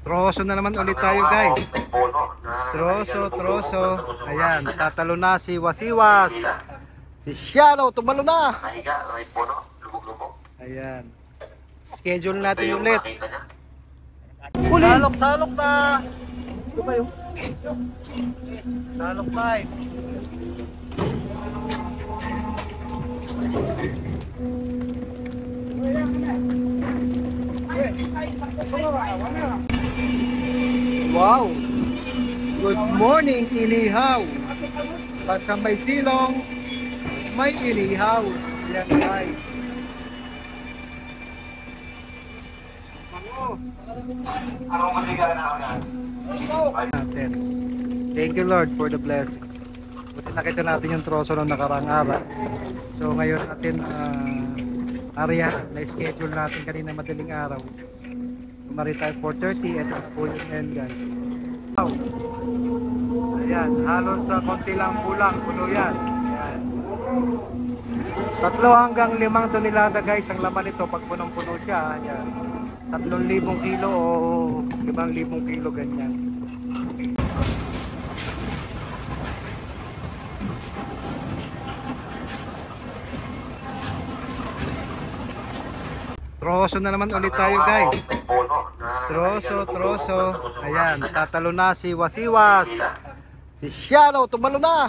Troso na naman ulit tayo guys. Troso. Ayan, tatalo na si Wasiwas. Si Shadow, tumalo na. Ayan. Schedule natin ulit. Salok na. Ito ba yung? Salok na. Wow! Good morning, inihaw! Basta may silong, may inihaw. Yan guys. Natin. Thank you Lord for the blessings. Buti nakita natin yung troso ng nakarang araw. So ngayon natin area na schedule natin kanina madaling araw. Tumari tayo 4:30 at po yung end guys. Wow. Ayan, halos sa konti lang kulang, puno yan. Ayan. 3 hanggang 5 tonelada guys ang laman nito pag punong-puno siya. Ayan. 3,000 kilo o 5,000 kilo ganyan. Troso na naman ulit tayo guys. Troso. Ayan, tatalo na si Wasiwas. Si Shadow, tumalo na.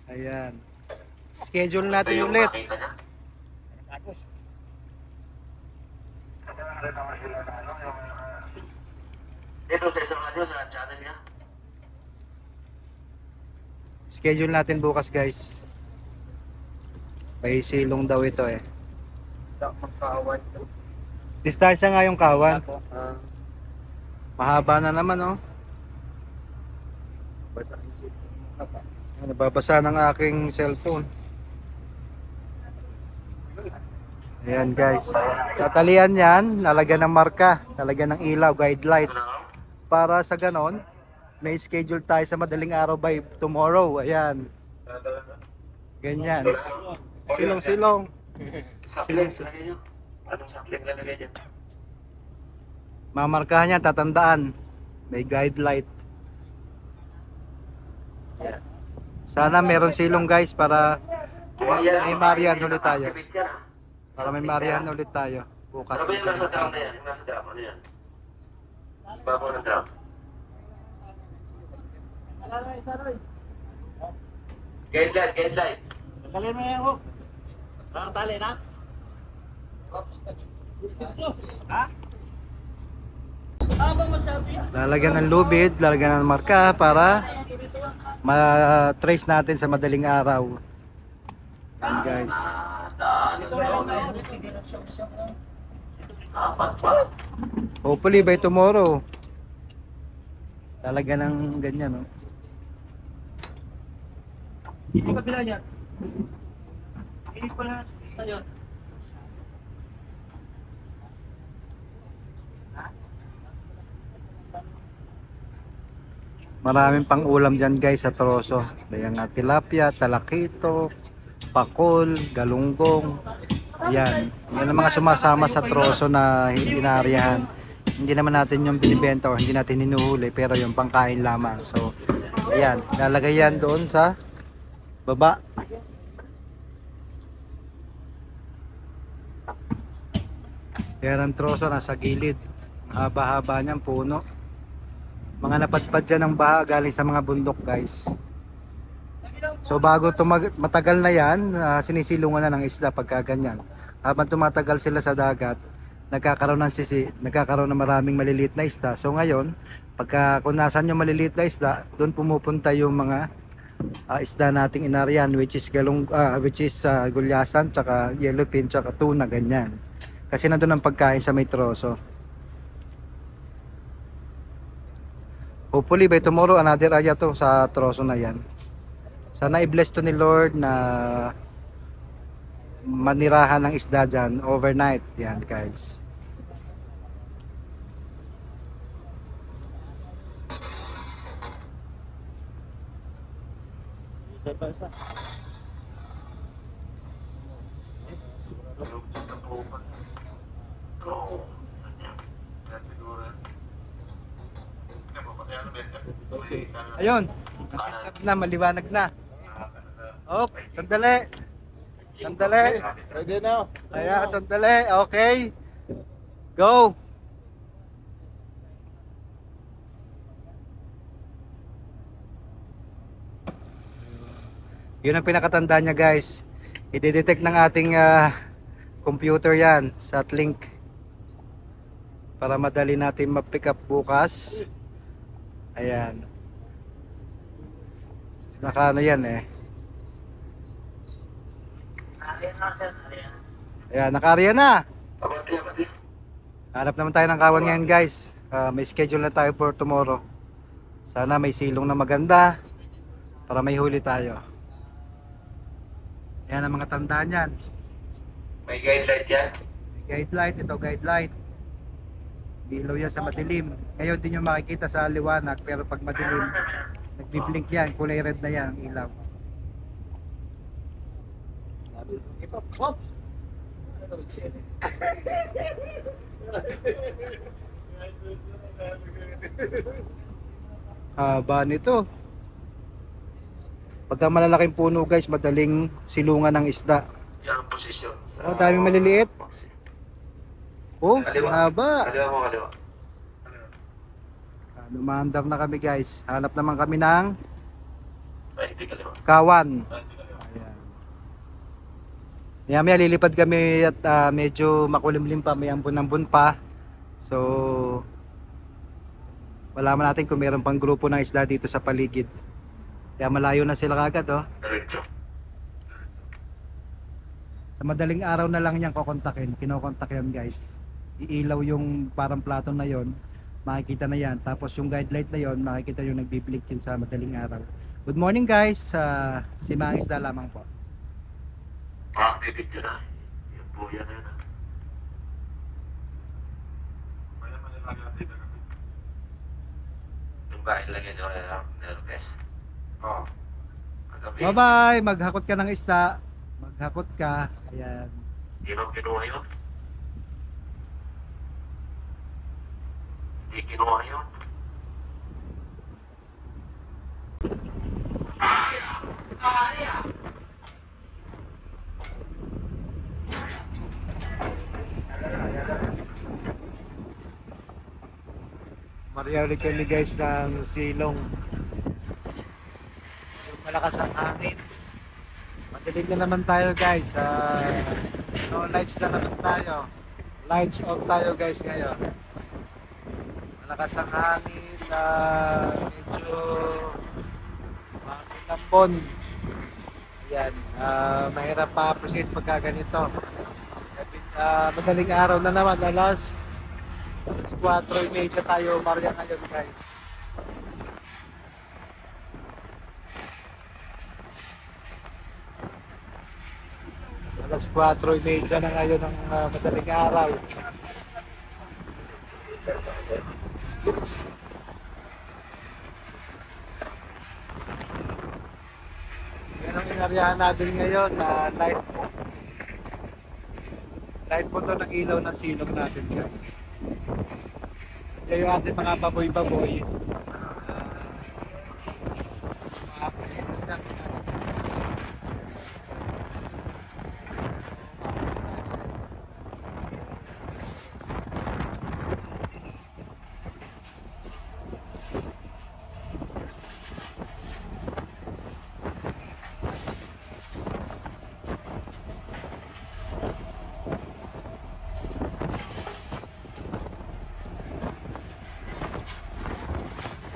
Ayan. Schedule natin ulit. Schedule natin bukas guys. May silong daw ito eh. Distansya nga yung kawan. Mahaba na naman oh. Nababasa ng aking cellphone. Ayan guys. Tatalian yan, lalagyan ng marka, lalagyan ng ilaw, guide light. Para sa ganon, may schedule tayo sa madaling araw by tomorrow. Ayan. Ganyan. Silong. Mamarkahan yan, tatandaan. May guide light. Ayan. Sana meron silong guys para may marian ulit tayo. Para may marian ulit tayo. Bukas. Guide light. Tagalin mo yan, Huk. Nakatali na? Ha? Lalagyan ng lubid, lalagyan ng marka para ma-trace natin sa madaling araw. Yan guys. Hopefully by tomorrow. Lalagyan ng ganyan, no? Hindi ka pila niya. Hindi pa na sa'yo. Maraming pang ulam dyan guys sa troso. Ayan nga, tilapia, talakito, pakol, galunggong. Yan. Yan ang mga sumasama sa troso na inariyahan. Hindi naman natin yung binibenta o hindi natin hinuhuli pero yung pangkain lamang. So, ayan. Lalagay yan doon sa baba. Yan ang troso nasa gilid. Haba-haba niyang puno. Mga napadpad dyan ng baha galing sa mga bundok guys. So bago matagal na yan, sinisilungan na ng isda pagka ganyan. Habang tumatagal sila sa dagat, nagkakaroon ng maraming maliliit na isda. So ngayon, pagka kung nasan yung maliliit na isda, doon pumupunta yung mga isda nating inarian, which is gulyasan, tsaka yellowfin, tsaka tuna, ganyan. Kasi nandun ang pagkain sa may troso. Hopefully by tomorrow another area to sa troso na yan. Sana i-bless to ni Lord na manirahan ng isda dyan overnight. Yan guys. Ayun. Nakitap na, maliwanag na. Op, sandali. Sandali. Ready now? Ayan, sandali. Okay. Go. Yun ang pinakatanda niya, guys. I-detect ng ating computer yan sa link para madali natin ma-pick up bukas. Ayan. Naka ano yan eh. Ayan, naka-area na. Hanap naman tayo ng kawan ngayon, guys. May schedule na tayo for tomorrow. Sana may silong na maganda para may huli tayo. Ayan ang mga tanda niyan. May guide light yan. May guide light, ito guide light. Ilaw yan sa madilim. Ngayon din yung makikita sa liwanag, pero pag madilim, nagbi-blink yan, kulay red na yan ang ilaw. Haba nito. Pagka malalaking puno, guys, madaling silungan ng isda. Yan ang posisyon. Oh, daming maliliit. Oh, Kaliwa. haba. Kaliwa mo, kaliwa. Lumaandar na kami, guys. Hanap naman kami ng Ay, hindi kaliwa. kawan. Ayan. Maya lilipad kami at medyo makulimlim pa, may ambon-ambon pa. So malaman natin kung meron pang grupo ng isda dito sa paligid. Kaya malayo na sila kagad, oh. Diretso. Sa madaling araw na lang niyang kokontakin, kinokontak yan, guys. Iilaw yung parang plato na yon, makikita na yan. Tapos yung guide light na yon, makikita yung nagbiblink yun sa madaling araw. Good morning, guys. Si Mga Isda lamang po. May video na. Yung buya na yun. Yung kain lang yun yung nervous. Oo. Bye bye, maghakot ka ng isda. Maghakot ka. Ayan. Hindi mo kinuha yun. Hindi kinuha yun. Mariali kami, guys, ng silong. Yung malakas ang hangin. Madilim na naman tayo, guys. No lights na naman tayo. Lights off tayo, guys, ngayon. Malakas ang hangin. Medyo lambon. Ayan. Mahirap pa-appreciate pagka ganito. Madaling araw na naman. Alas 4:30 tayo Maria ngayon, guys. Alas 4:30 na ngayon ng madaling araw. Yan ang inaryahan natin ngayon na light po. Light po to ng ilaw ng silong natin, guys. Kaya yung ating mga baboy-baboy, makapasito lang.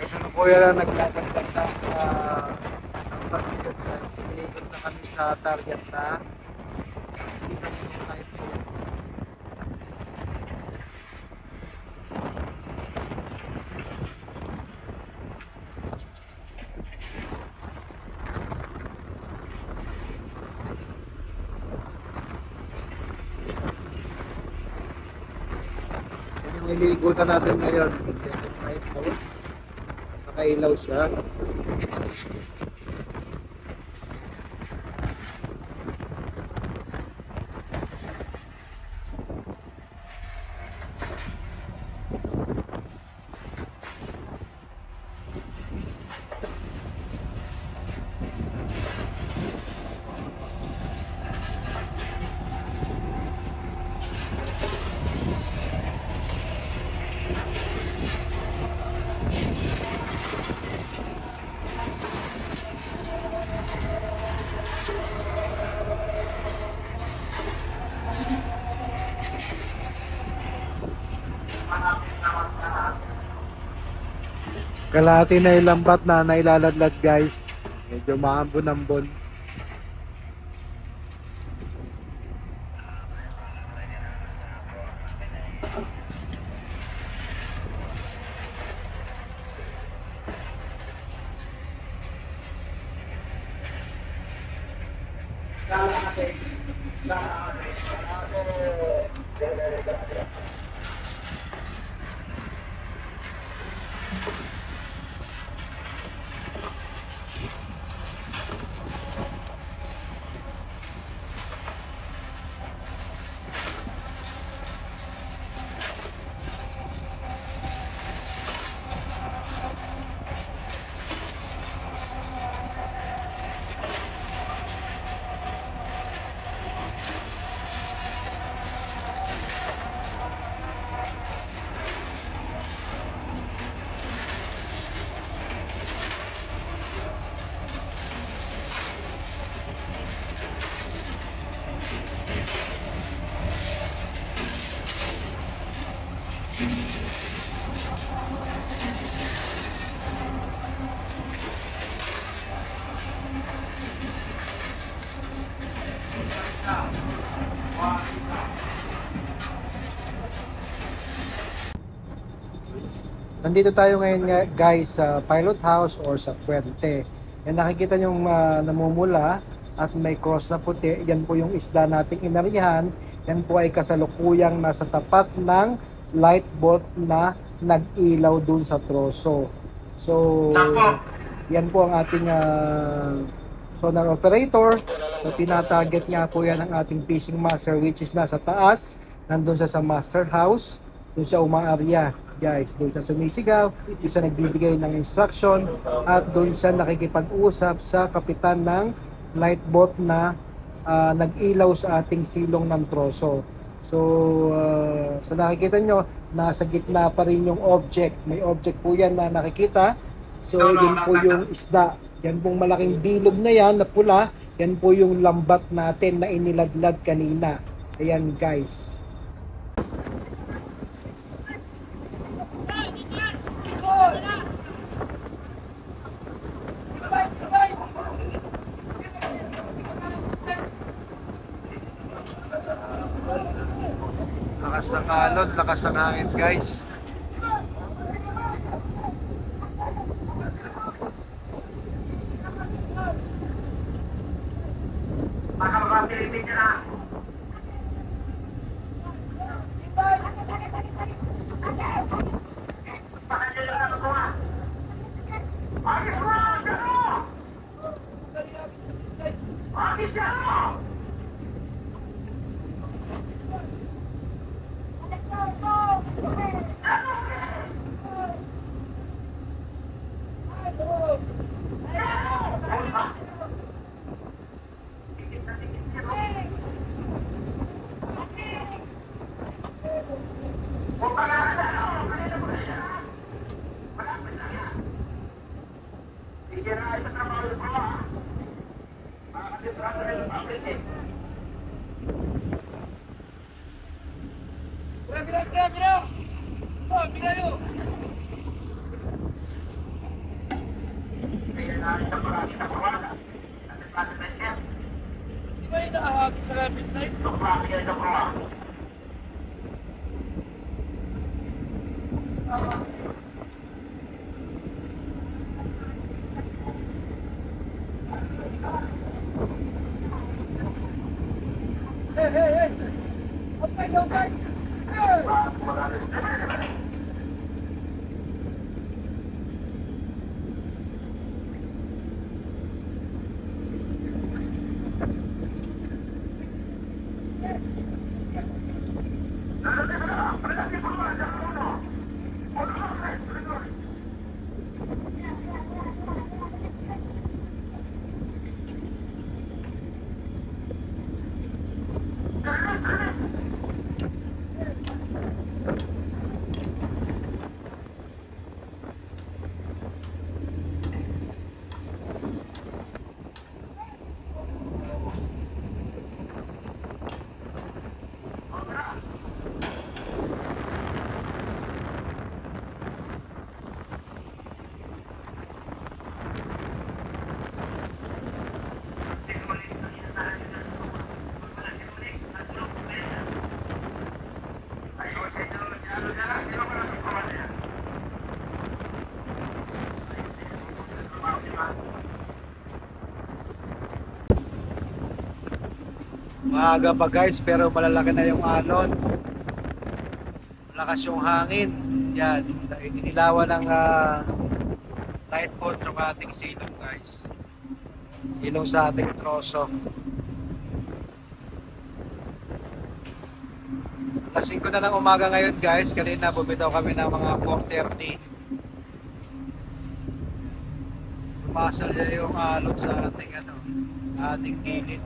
Kasi nung kuya lang nagdadagdag ng target na. Sumiikot na kami sa target na. Sige na yung light po. Yan yung niliigutan natin ngayon. Light po. Nakailaw siya. Kalahati na yung lambat na nailaladlad guys. Medyo maambon-ambon. Nandito tayo ngayon guys sa pilot house or sa puwente. Yan nakikita nyo namumula at may cross na puti. Yan po yung isda nating inarihan. Yan po ay kasalukuyang nasa tapat ng light boat na nag-ilaw dun sa troso. So, yan po ang ating sonar operator. So, tinatarget nga po yan ang ating fishing master which is nasa taas. Nandun siya sa master house. Doon siya umaarya, guys. Doon siya sumisigaw, doon siya nagbibigay ng instruction, at doon siya nakikipag-usap sa kapitan ng light boat na nag-ilaw sa ating silong ng troso. So, sa nakikita nyo, nasa gitna pa rin yung object. May object po yan na nakikita. So, yun po yung isda. Yan pong malaking bilog na yan, na pula. Yan po yung lambat natin na iniladlad kanina. Ayan, guys. Lakas ng alon, lakas ng hangin guys. Di ba yung nakahagi sa rapid light? Hey, hey, hey! Okay, okay! Maaga pa guys, pero malalaki na yung alon. Malakas yung hangin. Yan, inilawan ng light pole ng ating silong guys. Silong sa ating troso. Alas 5 na ng umaga ngayon guys. Kanina bumitaw kami ng mga 4:30. Pumasal niya yung alon sa ating ating gilid.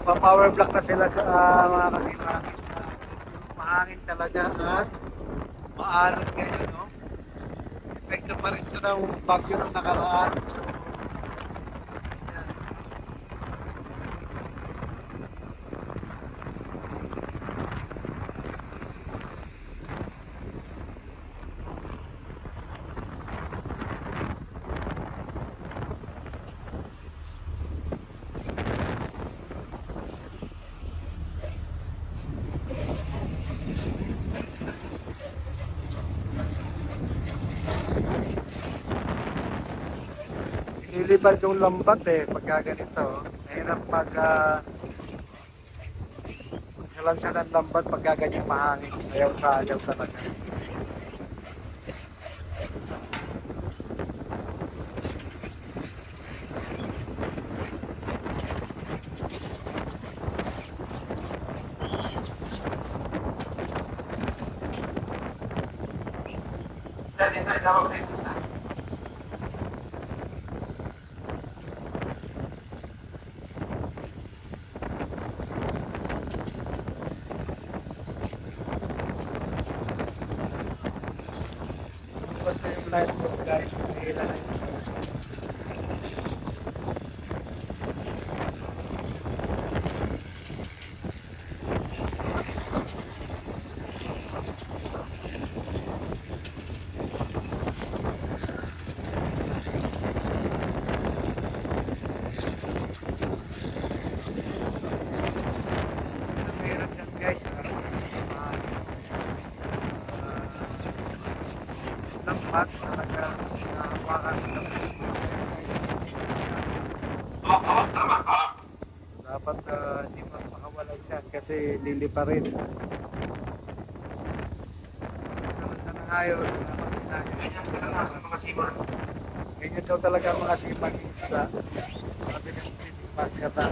Pa-power block na sila sa mga kasimangis na mahangin talaga at maalon ngayon, no? Epekto pa rin ito ng bagyo ng nakaraan. So, yan. Nilibad yung lambat pagka ganito. Mahirap magsalansa ng lambat pagka ganyan mahangin. Ayaw sa ayaw talaga. Basta yung light bulb guys, mahila na yun. Mahirap yan guys, lambat talaga nakapakan dapat hindi makawala yan kasi lili pa rin sa nangayos ganyan daw talaga ang mga simang isda sabi ng paskata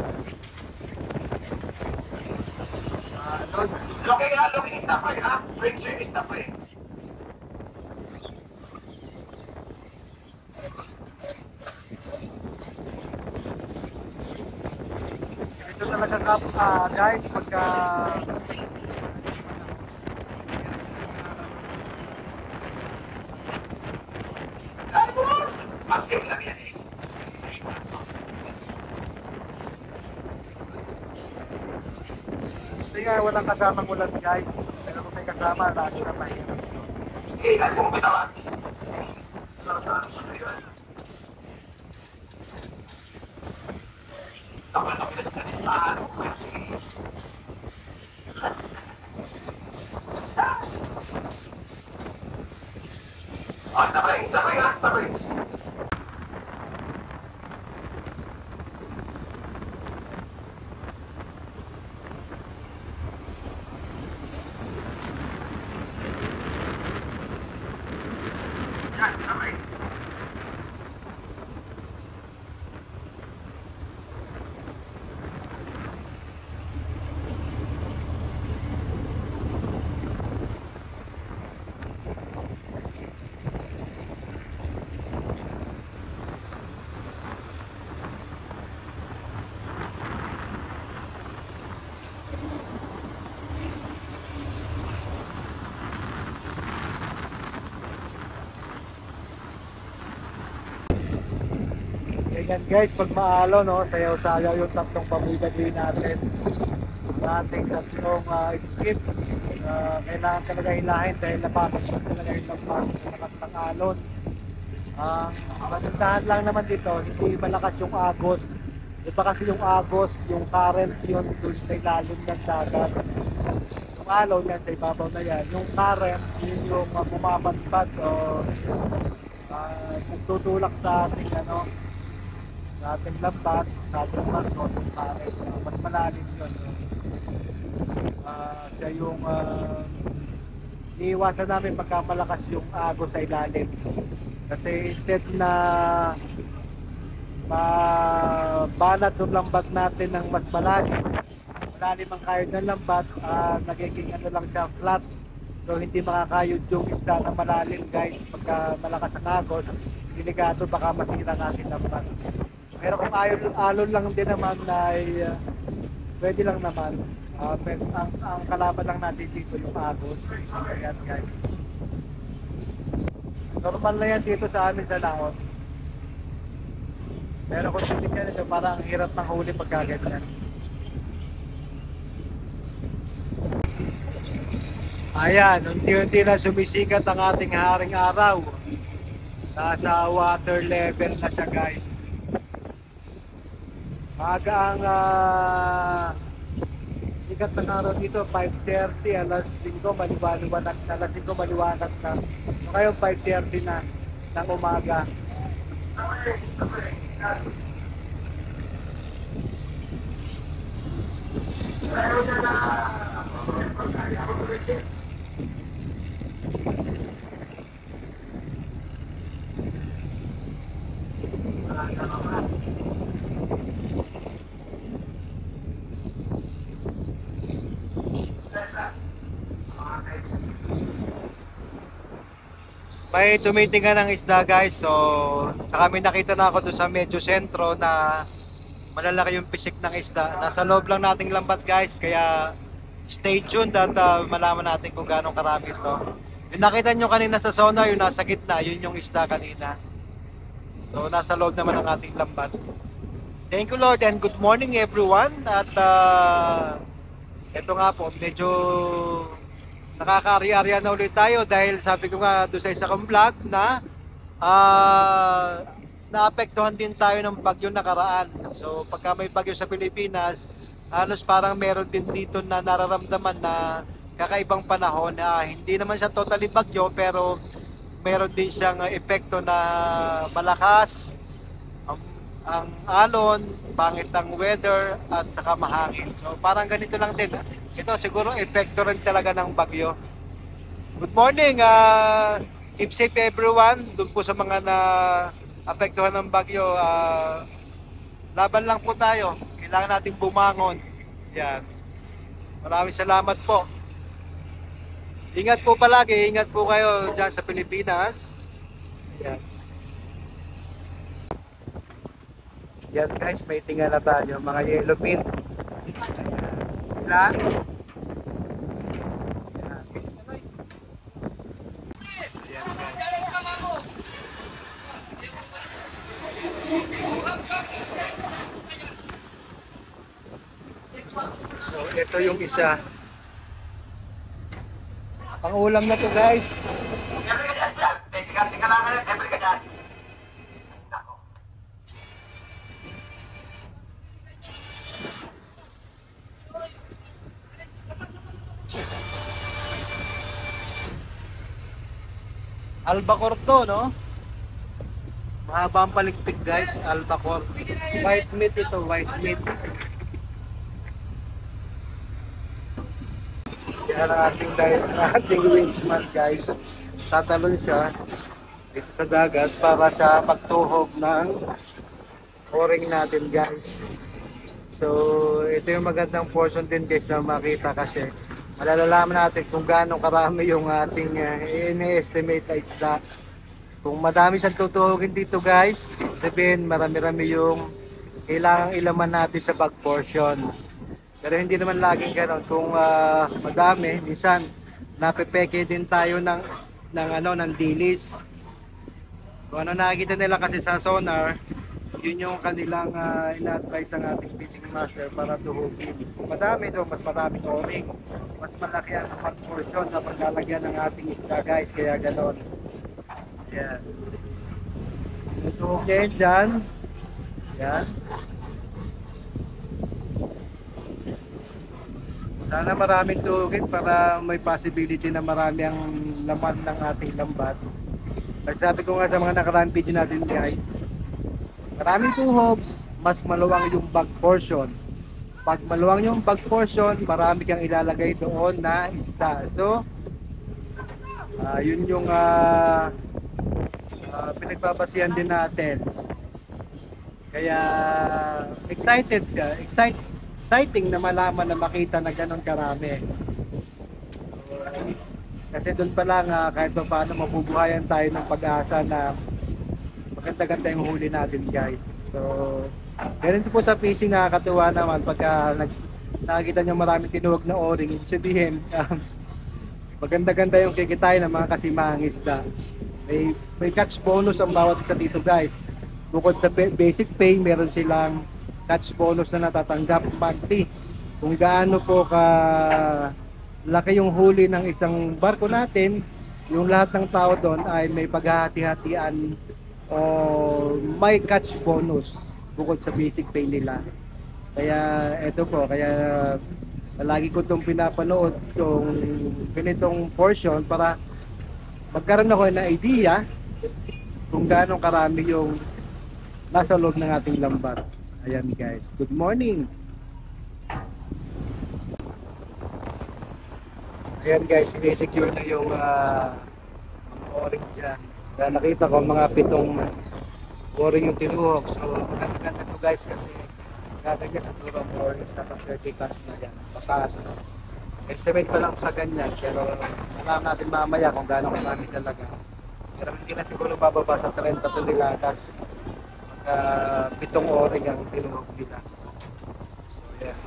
ito talaga guys pagka hindi nga walang kasamang ulan guys pero kung may kasama lalo na mahirap Yan guys, pag maalo, no, sayaw-sayaw yung tatlong pamilya din natin. Ating tatlong skip. Kailangan talaga hilahin dahil napasok na talaga yung lampas ng lakas ng alon. Ang magandahan lang naman dito, hindi malakas yung agos. Iba kasi yung agos, yung current yun doon sa ilalim ng dagat. Yung alon yan sa ibabaw na yan. Yung current, yun yung bumabadbad o nagtutulak sa ating sa ating lambat, sa ating barko, yung current. Mas malalim yun. Siya yung iiwasan namin pagka malakas yung agos sa ilalim. Kasi instead na mabanat yung lambat natin ng mas malalim ang kayod ng lambat, nagiging lang siya flat. So hindi makakayod yung isda na malalim guys pagka malakas ang agos. Delikado, baka masira natin lambat. Pero kung alon lang din naman ay pwede lang naman. Ang kalaban lang natin dito yung agos. Ayan guys. Normal na yan dito sa amin sa Laon. Pero kung titignan nito, parang ang hirap ng huli pagkaganyan. Ayan, unti-unti na sumisikat ang ating haring araw. Nasa water level na siya guys. Maaga ang sikat ng araw dito, 5:30, alas 5 maliwanag na, alas 5 maliwanag na. So ngayon 5:30 na ng umaga. May tumitingnan ng isda guys, so saka may nakita na ako doon sa medyo sentro na malalaki yung pisik ng isda. Nasa loob lang nating lambat guys, kaya stay tuned at malaman natin kung gaano karami ito. Yung nakita nyo kanina sa sonar, yung nasa gitna, yun yung isda kanina. So nasa loob naman ng ating lambat. Thank you Lord and good morning everyone. At ito nga po, medyo nakaka-ari-arian na ulit tayo dahil sabi ko nga doon sa isa kong vlog na naapektuhan din tayo ng bagyo nakaraan. So pagka may bagyo sa Pilipinas, halos parang meron din dito na nararamdaman na kakaibang panahon. Hindi naman siya totally bagyo pero meron din siyang epekto na malakas ang alon, pangit ang weather at saka mahangin. So parang ganito lang din. Ito siguro epekto rin talaga ng bagyo. Good morning, keep safe everyone. Doon po sa mga na apektuhan ng bagyo, laban lang po tayo. Kailangan natin bumangon. Yan. Maraming salamat po. Ingat po palagi, ingat po kayo dyan sa Pilipinas. Yan. Yan guys, may tingnan na tayo, mga yellowfin. Ilan? So ito yung isa. Pang ulam na to guys. Albacore to, no? Mahaba ang paligpit guys, albacore. White meat ito, white meat. Yan ang ating windsman guys. Tatalon siya dito sa dagat para sa pagtuhog ng o-ring natin guys. So ito yung magandang portion din guys na makita kasi malalaman natin kung gaano karami yung ating ini-estimate na isda. Kung madami siyang tutuhogin dito guys, sabihin marami-rami yung kailangang ilaman natin sa bag portion. Pero hindi naman laging ganoon. Kung madami, minsan napepeke din tayo ng dilis. Kung ano nakikita nila kasi sa sonar, Yun yung kanilang ina-advise ang ating fishing master para tuhugin. Kung madami, so mas maraming o-ring. Mas malaki ang portion na paglalagyan ng ating isda guys, kaya ganon. Yan. Tuhugin dyan. Yan. Sana maraming tuhugin para may possibility na marami ang laman ng ating lambat. Nagsabi ko nga sa mga nakaraang video natin guys, maraming tuhog, mas maluwang yung bag portion. Pag maluwang yung bag portion, marami kang ilalagay doon na isda. So, yun yung pinagbabasihan din natin. Kaya exciting na malaman na makita na ganun karami. Kasi doon pa lang kahit pa paano mabubuhayan tayo ng pag-asa na maganda-ganda yung huli natin guys. So, ganun po sa fishing, nakakatuwa naman pagka nakikita nyo maraming tinuwag na o-ring. Ibig sabihin, maganda-ganda yung kikitain ng mga kasimahang isda. May catch bonus ang bawat isa dito guys. Bukod sa basic pay, meron silang catch bonus na natatanggap monthly. Kung gaano po ka laki yung huli ng isang barko natin, yung lahat ng tao doon ay may paghahati-hatian o may catch bonus bukod sa basic pay nila. Kaya eto po, kaya lagi ko itong pinapanood yung ganitong portion para magkaroon ako ng idea kung gaano karami yung nasa loob ng ating lambat. Ayan guys, good morning. Ayan guys, sinesecure na yung o-ring dyan. Kaya nakita ko mga 7 o-ring yung tinuhok. So maganda to guys kasi gaganya siguro ang o-rings nasa 30 cast na yan. Pataas. Estimate pa lang sa ganyan, pero alam natin mamaya kung gaano karami talaga. Pero hindi na siguro bababa sa 30 toneladas. 7 o-ring ang tinuhok nila. So yeah.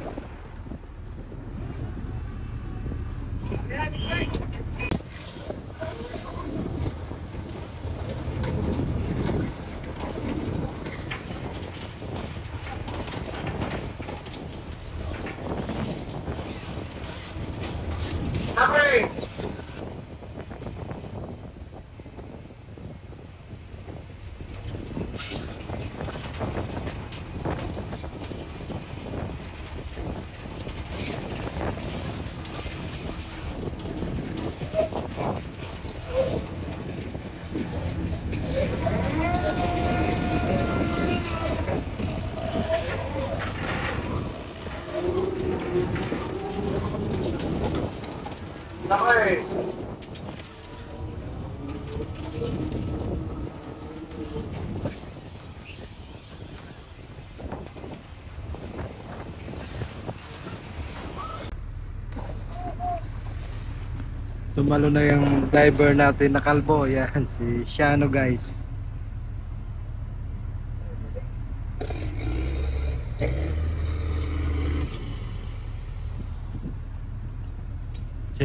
Tumalo na yung diver natin na kalbo. Yan, si Shano guys.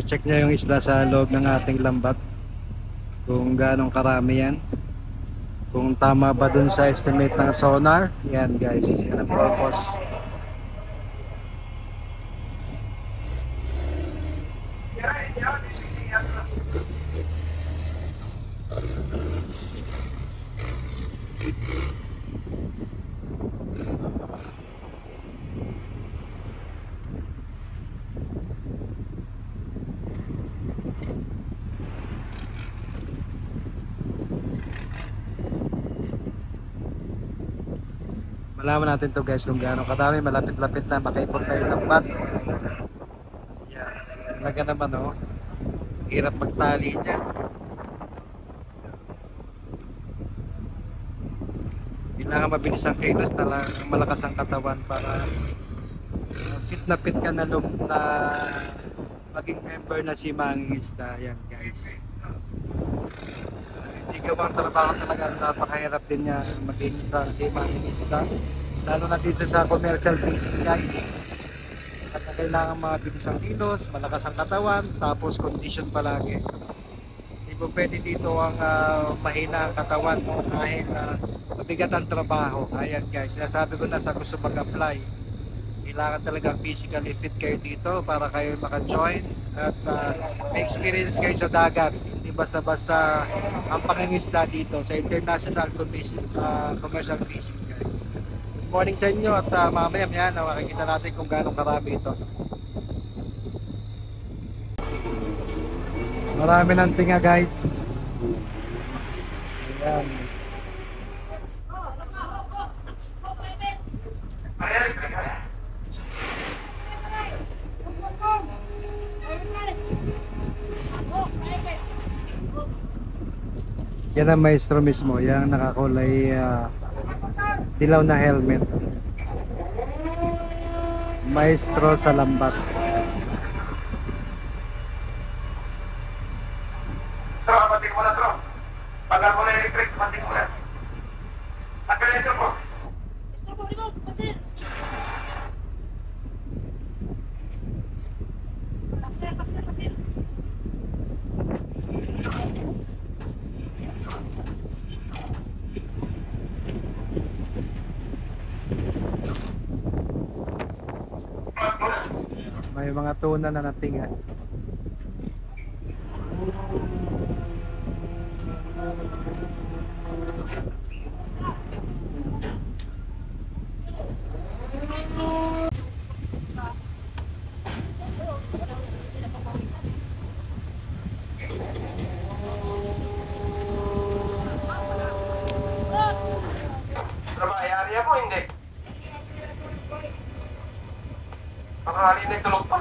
Check niya yung isda sa loob ng ating lambat. Kung ganong karami yan. Kung tama ba dun sa estimate ng sonar. Yan guys, yan ang purpose. Malaman natin to guys kung gaano kadami, malapit-lapit na makaipon tayo ng mat. Yan, talaga naman oh. Hirap magtali dyan. Kailangan mabilis ang kilos, talagang malakas ang katawan para fit na fit ka na maging member na si Mangingisda. Yan guys. Hindi gawang trabaho talaga, napakahirap din niya maging isang si Mangingisda. Lalo na dito sa commercial fishing guys. At kailangan mabilis ang kilos, malakas ang katawan, tapos condition palagi. po pwede dito ang mahina ang katawan dahil mabigat ang trabaho. Ayan guys, sinasabi ko na sa gusto mag-apply, kailangan talaga physically fit kayo dito para kayo maka-join at may experience kayo sa dagat. Hindi basta-basta ang pangingisda dito sa International Commercial Fishing guys. Good morning sa inyo at mamaya makikita natin kung gaano karami ito. Marami ng tinga guys. Ayan. Yan ang maestro mismo, yung nakakulay dilaw na helmet. Maestro sa lambat. Tro, matik mo na, Tro. Pagal mo na electric, matik mo na. Tanggalin ito po. May mga tuna na natinga. Trabayari mo, hindi. Makakali na tulog pa.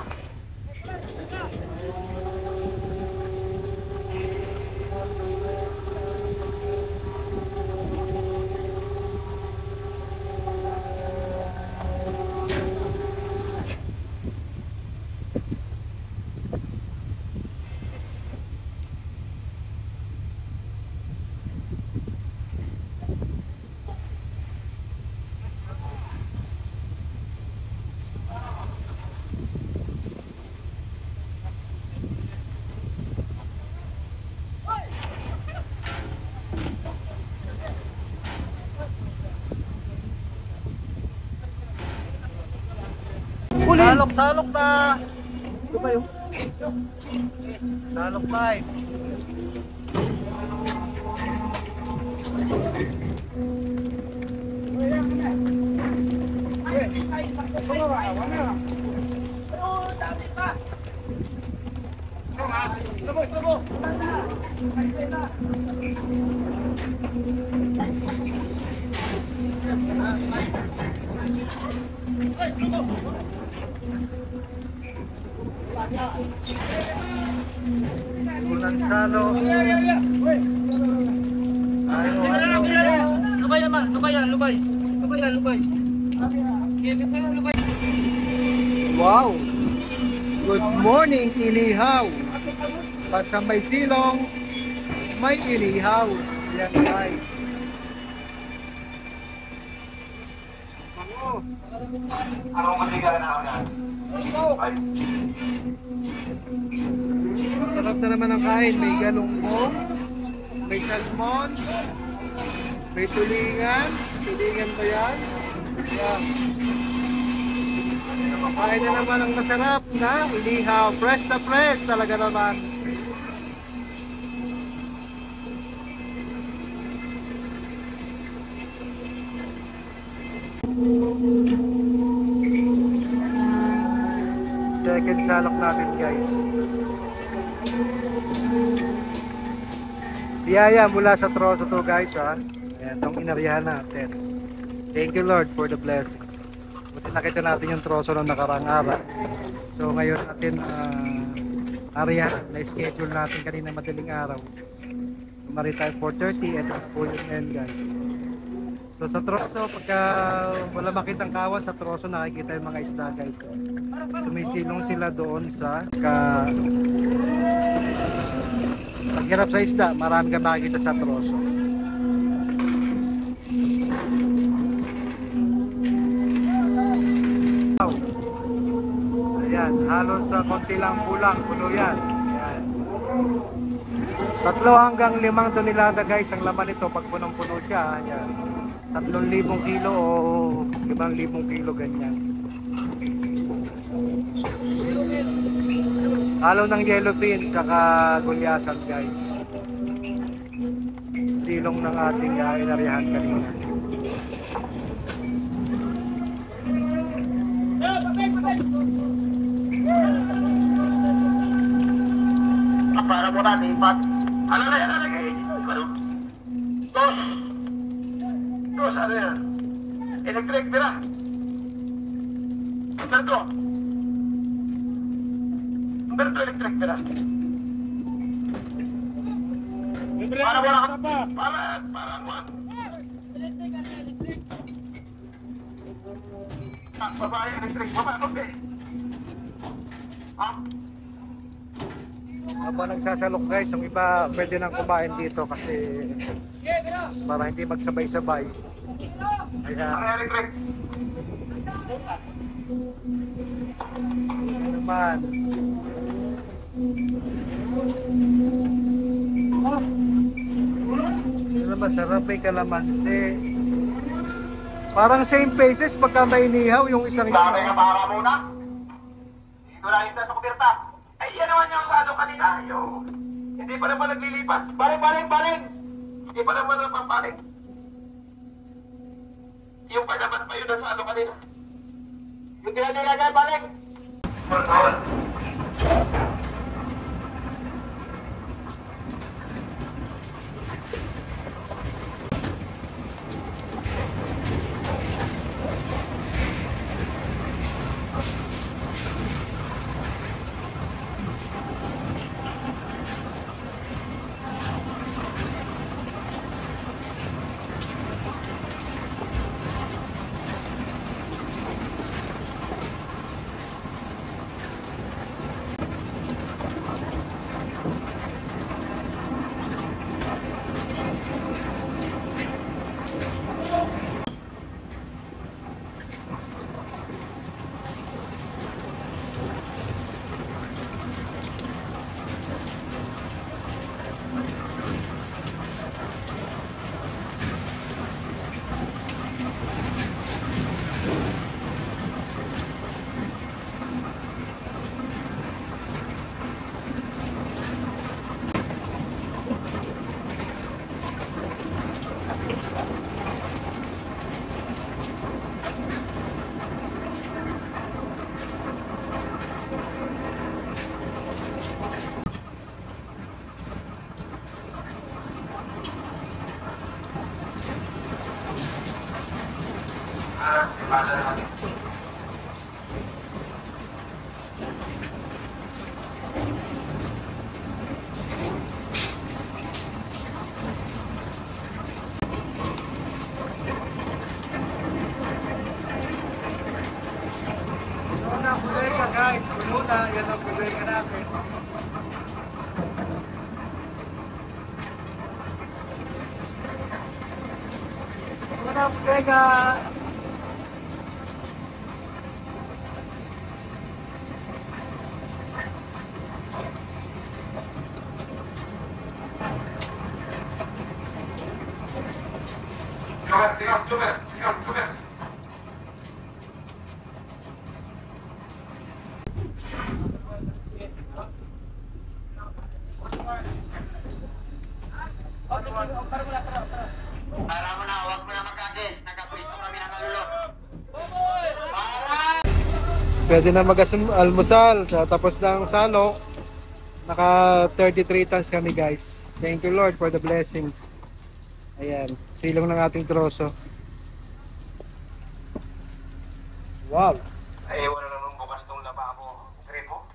Salok na! Ito ba yung? Salok na eh. Ulan salo. Lubay naman, lubay. Wow! Good morning, inihaw! Basta may silong, may inihaw. Yan guys. Anong matiga na ako yan? Ay, Sarap na naman ang kain. May galunggong, may salmon, may tulingan. Tulingan ba yan? Yan. Kain na naman ang masarap na inihaw. Fresh na fresh talaga naman. Second salok natin guys. Biyaya mula sa troso to guys ha. Ayan, itong inaryahan natin. Thank you Lord for the blessings. Buti nakita natin yung troso ng nakarang araw. So ngayon natin aryahan na schedule natin kanina madaling araw. Tumari tayo 4:30 at po yung end guys. So sa troso, pagka wala makitang kawan sa troso, nakikita yung mga isda guys. Sumisilong sila doon sa paghirap sa isda, marami kang makikita sa troso. Ayan, halos sa konti lang pulang, puno yan. Ayan. 3 hanggang 5 tonelada guys ang laman nito pag punong-puno siya. Ayan. 3,000 kilo o 5,000 kilo ganyan. Halo ng yellow pin tsaka gulyasan guys. Silong ng ating inarihan kanina. Para mo na, lipat. Ano na yan, ano kayo? Ano? Tos! Tos, ano yan? Electric, tira. Umberto! Umberto, electric, tira. Para mo na, para mo. Babae, electric, babae, okay. Ha? Habang nagsasalok guys, yung iba pwede nang kumain dito kasi para hindi magsabay-sabay. Kaya Ang electric. ano naman. Ano masarap may kalamansi. Parang same faces pagka may inihaw yung isang Dami ka para muna. Dito lang yung sa kubirta. Ay, yan naman yung salo kanina. Yung, hindi pa naman naglilipat. Baling! Hindi pa naman napapaling. Yung panaman pa yun ang salo kanina. Yung tinanilagan, baling! Yan ang bodega guys. Muna, yan ang bodega natin. Yan ang bodega. Sugar. Para mo na, huwag mo na magkagis. Nakaprito kami ng kalulo. Pwede na mag-almusal. Tapos ng salok. Naka 33 tons kami guys. Thank you Lord for the blessings. Ayan. Silong ng ating troso. Wow. Ay, wala naman bukas tong lababo. Gripo.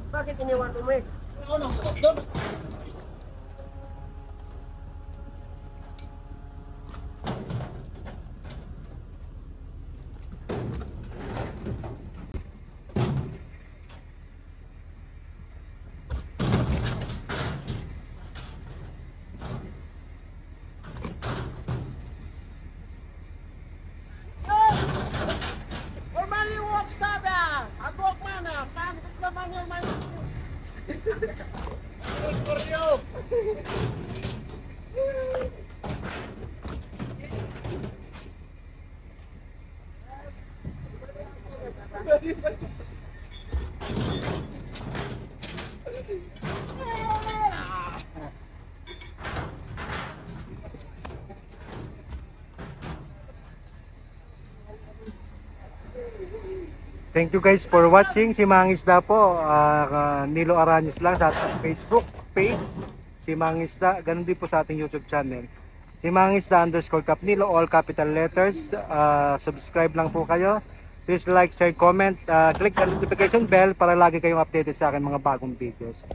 Bakit iniwan mo eh? Thank you guys for watching. Si Mangisda po, Nilo Aranis lang sa ating Facebook page. Si Mangisda, ganun din po sa ating YouTube channel. Si Mangisda _ Nilo, all capital letters. Subscribe lang po kayo. Please like, share, comment. Click the notification bell para lagi kayong updated sa akin mga bagong videos.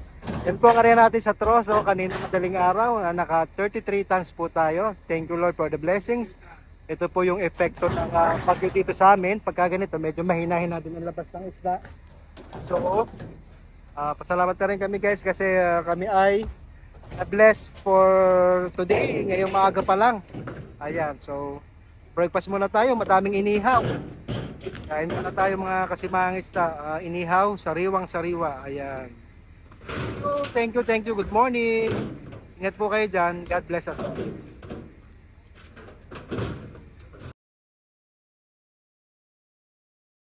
Yan po ang area natin sa Troso. Kanina madaling araw, naka 33 tons po tayo. Thank you Lord for the blessings. Ito po yung epekto ng bagyo dito sa amin. Pagka ganito, medyo mahina-hina din ang labas ng isda. So, pasalamat na rin kami guys kasi kami ay blessed for today. Ngayong maaga pa lang. Ayan, so breakfast muna tayo. Madaming inihaw. Kain muna tayo mga kasimangista. Inihaw, sariwang-sariwa. Ayan. So, thank you. Good morning. Ingat po kayo dyan. God bless us all.